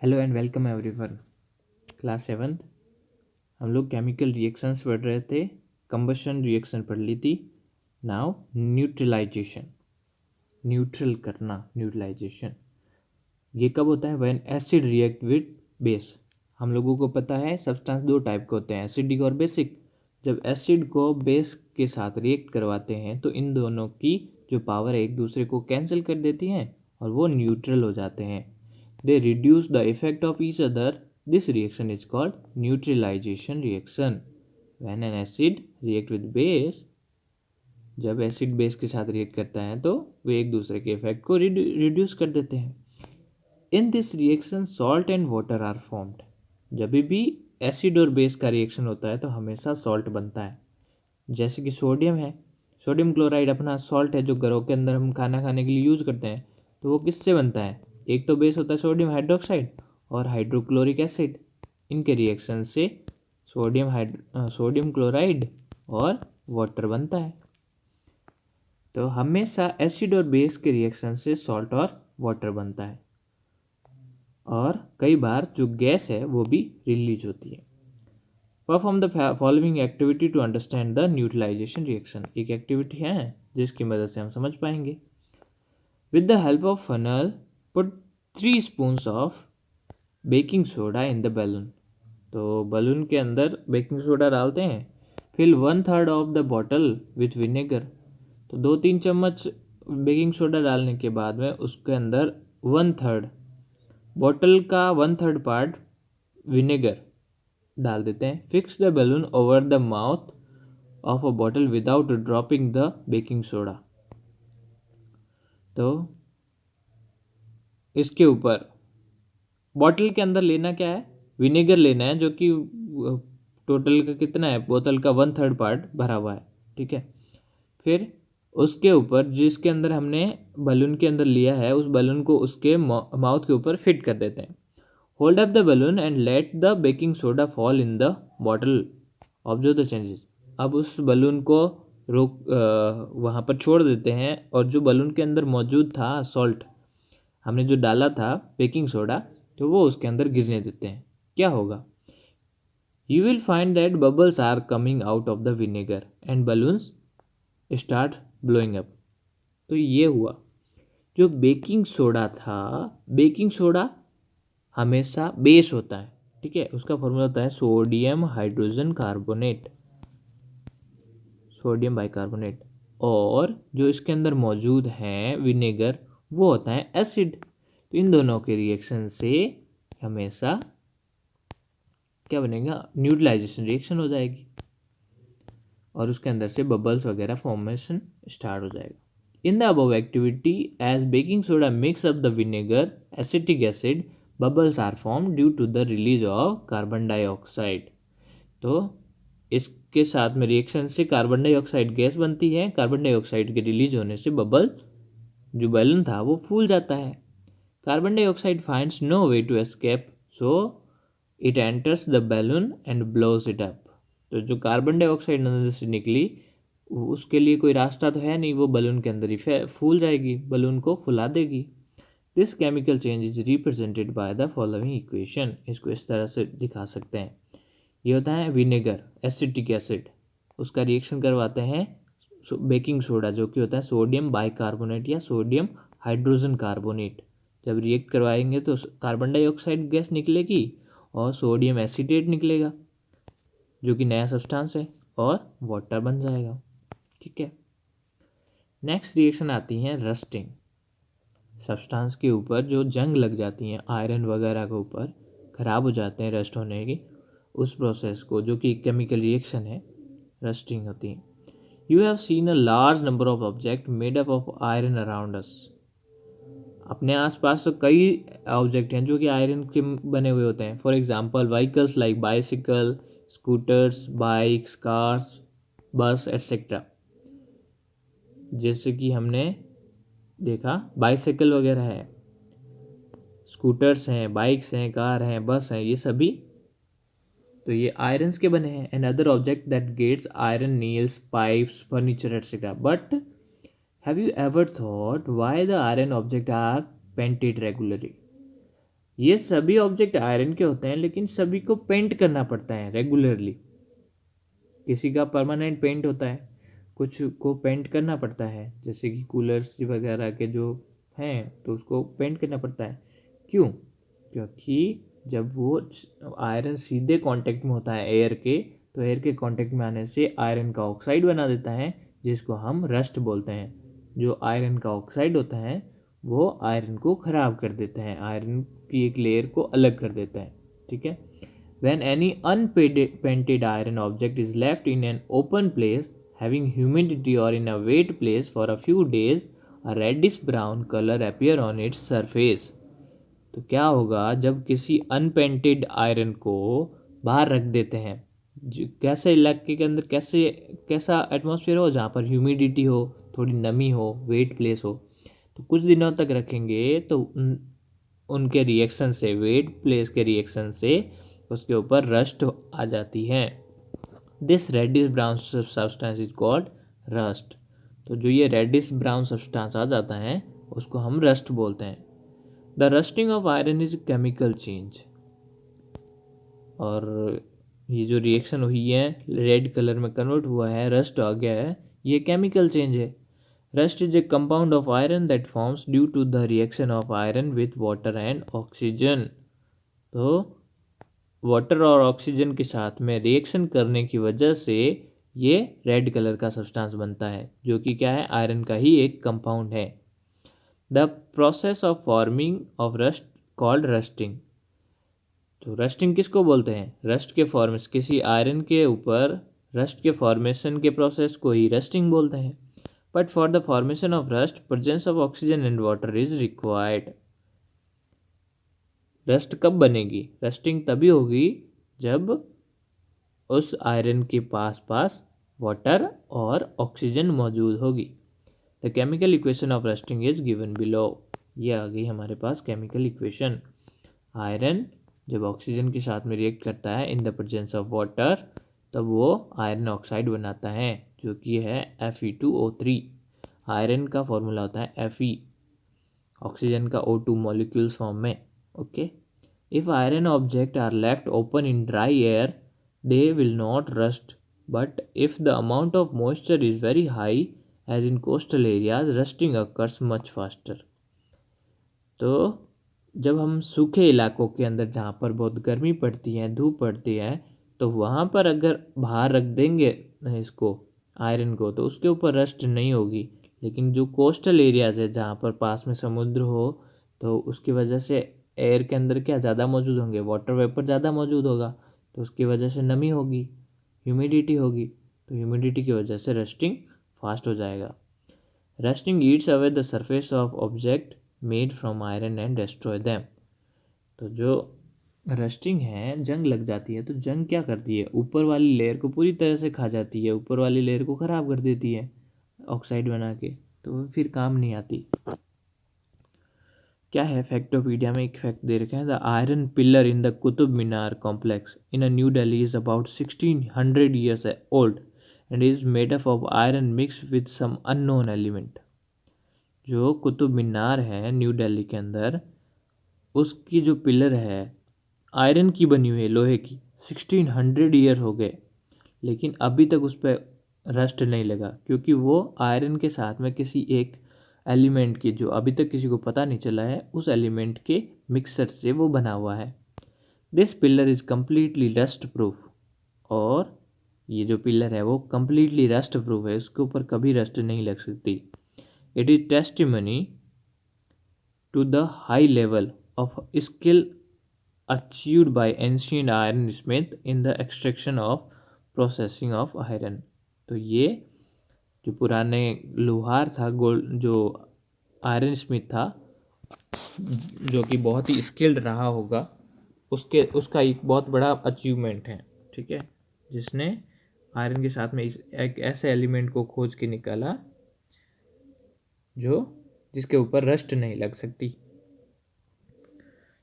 Hello and welcome everyone. Class 7 हम लोग chemical reactions पढ़ रहे थे। कंबशन रिएक्शन पढ़ ली थी। नाउ न्यूट्रलाइजेशन, न्यूट्रल करना, न्यूट्रलाइजेशन ये कब होता है? When acid react with base. हम लोगों को पता है सब्सटेंस दो टाइप के होते हैं, एसिडिक और बेसिक। जब एसिड को बेस के साथ रिएक्ट करवाते हैं तो इन दोनों की जो पावर है एक दूसरे को कैंसिल कर देती हैं और वो न्यूट्रल हो जाते हैं। They reduce the effect of each other. This reaction is called neutralization reaction. When an acid react with base, जब एसिड बेस के साथ रिएक्ट करता है तो वे एक दूसरे के इफेक्ट को रिड्यूस कर देते हैं। In this reaction salt and water are formed. जब भी एसिड और बेस का रिएक्शन होता है तो हमेशा सॉल्ट बनता है। जैसे कि सोडियम है, सोडियम क्लोराइड अपना सॉल्ट है जो घरों के अंदर हम खाना खाने के लिए यूज करते हैं। तो वो किससे बनता है? एक तो बेस होता है सोडियम हाइड्रोक्साइड और हाइड्रोक्लोरिक एसिड। इनके रिएक्शन से सोडियम क्लोराइड और वाटर बनता है। तो हमेशा एसिड और बेस के रिएक्शन से सॉल्ट और वाटर बनता है और कई बार जो गैस है वो भी रिलीज होती है। Perform the following activity to understand the neutralisation reaction. एक एक्टिविटी है जिसकी मदद से हम समझ पाएंगे। With the help of funnel put 3 spoons of baking soda in the balloon. तो बलून के अंदर बेकिंग सोडा डालते हैं। Fill 1/3 of the bottle with vinegar. तो 2-3 चम्मच बेकिंग सोडा डालने के बाद में उसके अंदर 1/3 बॉटल का 1/3 पार्ट विनेगर डाल देते हैं। Fix the balloon over the mouth of a bottle without dropping the baking soda. तो इसके ऊपर बॉटल के अंदर लेना क्या है? विनेगर लेना है, जो कि टोटल का कितना है? बोतल का 1/3 पार्ट भरा हुआ है। ठीक है। फिर उसके ऊपर जिसके अंदर हमने बलून के अंदर लिया है उस बलून को उसके माउथ के ऊपर फिट कर देते हैं। Hold up the balloon and let the baking soda fall in the bottle. Observe the changes. अब उस बलून को वहाँ पर छोड़ देते हैं और जो बलून के अंदर मौजूद था सॉल्ट, हमने जो डाला था बेकिंग सोडा, तो वो उसके अंदर गिरने देते हैं। क्या होगा? You will find that bubbles are coming out of the vinegar and balloons start blowing up. तो ये हुआ। जो बेकिंग सोडा था, बेकिंग सोडा हमेशा बेस होता है। ठीक है। उसका फॉर्मूला होता है sodium hydrogen carbonate, sodium bicarbonate. और जो इसके अंदर मौजूद है विनेगर वो होता है एसिड। तो इन दोनों के रिएक्शन से हमेशा क्या बनेगा? न्यूट्रलाइजेशन रिएक्शन हो जाएगी और उसके अंदर से बबल्स वगैरह फॉर्मेशन स्टार्ट हो जाएगा। In the above activity as baking soda mix up the vinegar acetic acid, bubbles are form due to the release of carbon dioxide. तो इसके साथ में रिएक्शन से कार्बन डाइऑक्साइड गैस बनती है। कार्बन डाइऑक्साइड के रिलीज होने से बबल जो बैलून था वो फूल जाता है। Carbon dioxide finds no way to escape, so it enters the balloon and blows it up. तो जो कार्बन डाइऑक्साइड अंदर से निकली उसके लिए कोई रास्ता तो है नहीं, वो बलून के अंदर ही फूल जाएगी, बलून को फुला देगी। This chemical change is represented by the following equation. इसको इस तरह से दिखा सकते हैं। ये होता है विनेगर, एसिटिक एसिड, उसका रिएक्शन करवाते हैं बेकिंग सोडा जो कि होता है सोडियम बाइकार्बोनेट या सोडियम हाइड्रोजन कार्बोनेट। जब रिएक्ट करवाएंगे तो कार्बन डाइऑक्साइड गैस निकलेगी और सोडियम एसिटेट निकलेगा जो कि नया सब्सटेंस है और वाटर बन जाएगा। ठीक है। नेक्स्ट रिएक्शन आती है रस्टिंग। सब्सटेंस के ऊपर जो जंग लग जाती हैं, आयरन वगैरह के ऊपर ख़राब हो जाते हैं रस्ट होने की, उस प्रोसेस को जो कि केमिकल रिएक्शन है, रस्टिंग होती है। You have seen a large number of object made up of iron around us. अपने आसपास तो कई ऑब्जेक्ट हैं जो कि आयरन के बने हुए होते हैं। For example vehicles like bicycle, scooters, bikes, cars, बस एट्सेट्रा। जैसे कि हमने देखा बाइसिकल वगैरह है, स्कूटर्स हैं, बाइक्स हैं, कार हैं, बस हैं, ये सभी तो ये आयरन्स के बने हैं। And other object that gets iron nails, pipes, furniture etcetera. But have you ever thought why the iron object are painted regularly? ये सभी ऑब्जेक्ट आयरन के होते हैं, लेकिन सभी को पेंट करना पड़ता है रेगुलरली। किसी का परमानेंट पेंट होता है, कुछ को पेंट करना पड़ता है, जैसे कि कूलर्स वगैरह के जो हैं तो उसको पेंट करना पड़ता है। क्यों? क्योंकि जब वो आयरन सीधे कांटेक्ट में होता है एयर के, तो एयर के कांटेक्ट में आने से आयरन का ऑक्साइड बना देता है, जिसको हम रस्ट बोलते हैं। जो आयरन का ऑक्साइड होता है वो आयरन को ख़राब कर देता है, आयरन की एक लेयर को अलग कर देता है। ठीक है। When any unpainted iron object is left in an open place, having humidity or in a wet place for a few days, a reddish brown color appear on its surface. तो क्या होगा जब किसी अनपेंटेड आयरन को बाहर रख देते हैं, कैसे इलाके के अंदर, कैसा एटमॉस्फेयर हो जहाँ पर ह्यूमिडिटी हो, थोड़ी नमी हो, वेट प्लेस हो, तो कुछ दिनों तक रखेंगे तो उनके रिएक्शन से, वेट प्लेस के रिएक्शन से उसके ऊपर रस्ट आ जाती है। This reddish brown substance is called rust. तो जो ये रेडिश ब्राउन सब्सटेंस आ जाता है उसको हम रस्ट बोलते हैं। The rusting of iron is chemical change. और ये जो रिएक्शन हुई है, रेड कलर में कन्वर्ट हुआ है, रस्ट आ गया है, ये केमिकल चेंज है। Rust is a compound of iron that forms due to the reaction of iron with water and oxygen. तो वाटर और ऑक्सीजन के साथ में रिएक्शन करने की वजह से ये रेड कलर का सब्सटेंस बनता है, जो कि क्या है, आयरन का ही एक कंपाउंड है। The process of forming of rust called rusting. तो रस्टिंग किसको बोलते हैं? रस्ट के फॉर्मेशन, किसी आयरन के ऊपर रस्ट के फॉर्मेशन के प्रोसेस को ही रस्टिंग बोलते हैं। But for the formation of rust presence of oxygen and water is required. Rust कब बनेगी? रस्टिंग तभी होगी जब उस आयरन के पास वाटर और ऑक्सीजन मौजूद होगी। The chemical equation of rusting is given below. ये आ गई हमारे पास केमिकल इक्वेशन। आयरन जब ऑक्सीजन के साथ में रिएक्ट करता है in the presence of water, तब वो आयरन ऑक्साइड बनाता है, जो कि है Fe2O3। आयरन का फॉर्मूला होता है Fe, ऑक्सीजन का O2 मॉलिक्यूल्स फॉर्म में। Okay. If iron objects are left open in dry air, they will not rust. But if the amount of moisture is very high, as in coastal areas, rusting occurs much faster. तो जब हम सूखे इलाकों के अंदर जहाँ पर बहुत गर्मी पड़ती है, धूप पड़ती है, तो वहाँ पर अगर बाहर रख देंगे इसको, आयरन को, तो उसके ऊपर रस्ट नहीं होगी। लेकिन जो कोस्टल एरियाज है जहाँ पर पास में समुद्र हो, तो उसकी वजह से एयर के अंदर क्या ज़्यादा मौजूद होंगे, वाटर वेपर ज़्यादा मौजूद होगा, तो उसकी वजह से नमी होगी, ह्यूमिडिटी होगी, तो ह्यूमिडिटी की वजह से रस्टिंग फास्ट हो जाएगा। Rusting Yeats away the surface of object made from iron and destroy them. तो जो रस्टिंग है, जंग लग जाती है, तो जंग क्या करती है, ऊपर वाली लेयर को पूरी तरह से खा जाती है, ऊपर वाली लेयर को ख़राब कर देती है ऑक्साइड बना के, तो फिर काम नहीं आती। क्या है फैक्टोपीडिया में एक फैक्ट दे रखा है, the iron pillar in the Qutub Minar complex in a new Delhi is about 1600 years old and is made up of iron mix with some unknown element. जो कुतुब मीनार है न्यू दिल्ली के अंदर, उसकी जो पिलर है आयरन की बनी हुई है, लोहे की। 1600 ईयर हो गए, लेकिन अभी तक उस पर रस्ट नहीं लगा, क्योंकि वो आयरन के साथ में किसी एक एलिमेंट की, जो अभी तक किसी को पता नहीं चला है, उस एलिमेंट के मिक्सर से वो बना हुआ है। This pillar is completely rust proof. और ये जो पिलर है वो कम्प्लीटली रस्ट प्रूफ है, उसके ऊपर कभी रस्ट नहीं लग सकती। It is testimony to the high level of skill achieved by ancient ironsmith in the extraction of processing of iron। तो ये जो पुराने लोहार था, गोल्ड जो आयरन स्मिथ था, जो कि बहुत ही स्किल्ड रहा होगा, उसका एक बहुत बड़ा अचीवमेंट है। ठीक है, जिसने आयरन के साथ में एक ऐसे एलिमेंट को खोज के निकाला जिसके ऊपर रस्ट नहीं लग सकती।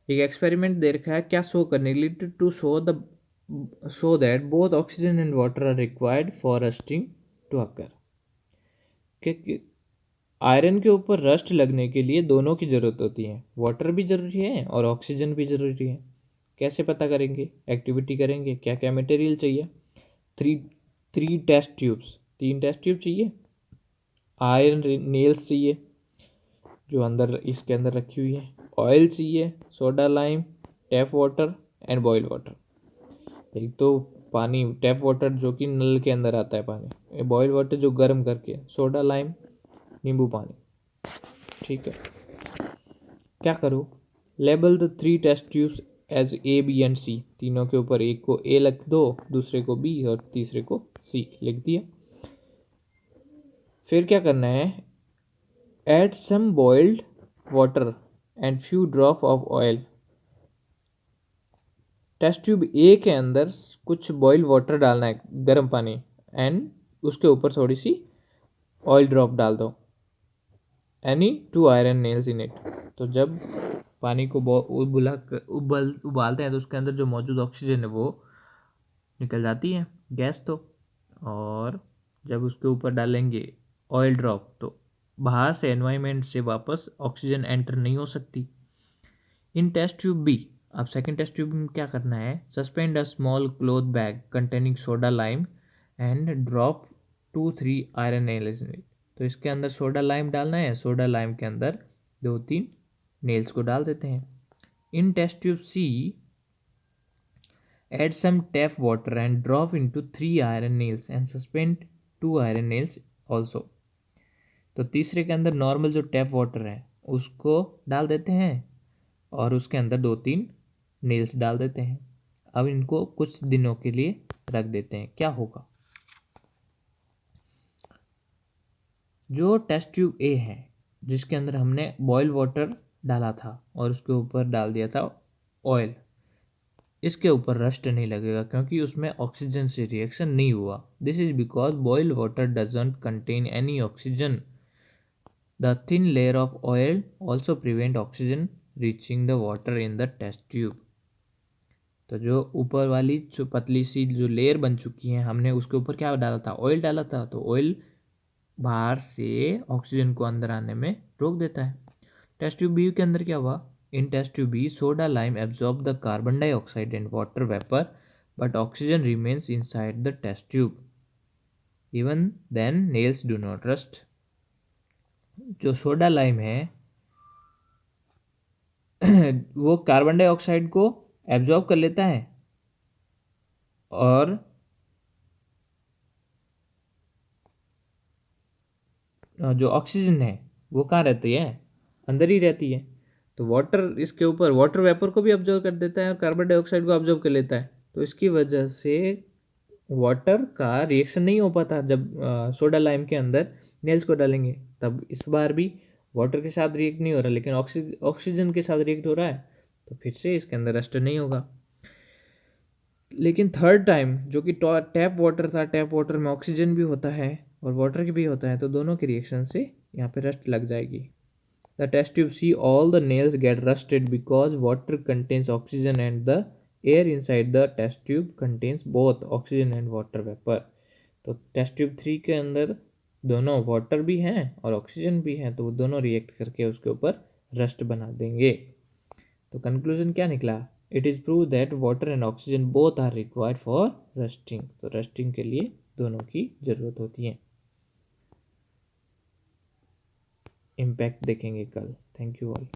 एक एक्सपेरिमेंट दे रखा है, क्या शो करने के लिए, to show that both oxygen and water are required for rusting to occur. Iron के ऊपर रस्ट लगने के लिए दोनों की ज़रूरत होती है, वाटर भी ज़रूरी है और ऑक्सीजन भी ज़रूरी है। कैसे पता करेंगे? एक्टिविटी करेंगे। क्या क्या मटेरियल चाहिए? Three three test tubes, 3 test tube चाहिए। आयरन नेल्स चाहिए जो अंदर इसके अंदर रखी हुई है। ऑयल चाहिए, soda lime, tap water and boil water. एक तो पानी टैप वाटर जो कि नल के अंदर आता है पानी, बॉइल वाटर जो गर्म करके, सोडा लाइम नींबू पानी। ठीक है, क्या करो? Label the 3 test tubes as A B and C. तीनों के ऊपर एक को ए लिख दो, दूसरे को बी और तीसरे को सी लिख दिया। फिर क्या करना है? Add some boiled water and few drop of oil. Test tube A के अंदर कुछ बॉइल्ड वाटर डालना है, गर्म पानी, एंड उसके ऊपर थोड़ी सी ऑयल ड्रॉप डाल दो। Any 2 iron nails in it. तो जब पानी को उबालते हैं तो उसके अंदर जो मौजूद ऑक्सीजन है वो निकल जाती है, गैस तो। और जब उसके ऊपर डालेंगे ऑयल ड्रॉप तो बाहर से एनवायरनमेंट से वापस ऑक्सीजन एंटर नहीं हो सकती। इन टेस्ट ट्यूब बी, अब सेकेंड टेस्ट ट्यूब में क्या करना है? Suspend a small cloth bag containing soda lime and drop 2-3 iron nails. तो इसके अंदर सोडा लाइम डालना है, सोडा लाइम के अंदर 2-3 नेल्स को डाल देते हैं। In test tube C, add some tap water and drop into 3 iron nails and suspend 2 iron nails also। तो तीसरे के अंदर नॉर्मल जो टैप वाटर है उसको डाल देते हैं और उसके अंदर 2-3 नेल्स डाल देते हैं। अब इनको कुछ दिनों के लिए रख देते हैं। क्या होगा? जो टेस्ट ट्यूब ए है जिसके अंदर हमने बॉयल वाटर डाला था और उसके ऊपर डाल दिया था ऑयल, इसके ऊपर रस्ट नहीं लगेगा क्योंकि उसमें ऑक्सीजन से रिएक्शन नहीं हुआ। This is because boiled water doesn't contain any oxygen. The thin layer of oil also prevent oxygen reaching the water in the test tube. तो जो ऊपर वाली जो पतली सी जो लेयर बन चुकी है, हमने उसके ऊपर क्या डाला था? ऑयल डाला था। तो ऑयल बाहर से ऑक्सीजन को अंदर आने में रोक देता है। टेस्ट ट्यूब बी के अंदर क्या हुआ? In test tube B, soda lime absorb the carbon dioxide and water vapor, but oxygen remains inside the test tube. Even then, nails do not rust. जो सोडा लाइम है वो carbon dioxide को absorb कर लेता है और जो oxygen है वो कहाँ रहती है? अंदर ही रहती है। तो वाटर इसके ऊपर वाटर वेपर को भी ऑब्जर्व कर देता है और कार्बन डाइऑक्साइड को ऑब्जर्व कर लेता है। तो इसकी वजह से वाटर का रिएक्शन नहीं हो पाता। जब सोडा लाइम के अंदर नेल्स को डालेंगे तब इस बार भी वाटर के साथ रिएक्ट नहीं हो रहा, लेकिन ऑक्सीजन के साथ रिएक्ट हो रहा है, तो फिर से इसके अंदर रस्ट नहीं होगा। लेकिन थर्ड टाइम जो कि टैप वाटर था, टैप वाटर में ऑक्सीजन भी होता है और वाटर की भी होता है, तो दोनों के रिएक्शन से यहाँ पे रस्ट लग जाएगी। The test tube C, all the nails get rusted because water contains oxygen and the air inside the test tube contains both oxygen and water vapour. तो टेस्ट ट्यूब 3 के अंदर दोनों वाटर भी हैं और ऑक्सीजन भी हैं, तो वो दोनों रिएक्ट करके उसके ऊपर रस्ट बना देंगे। तो कंक्लूजन क्या निकला? It is prove that water and oxygen both are required for rusting. तो रस्टिंग के लिए दोनों की ज़रूरत होती है। इम्पैक्ट देखेंगे कल। Thank you all.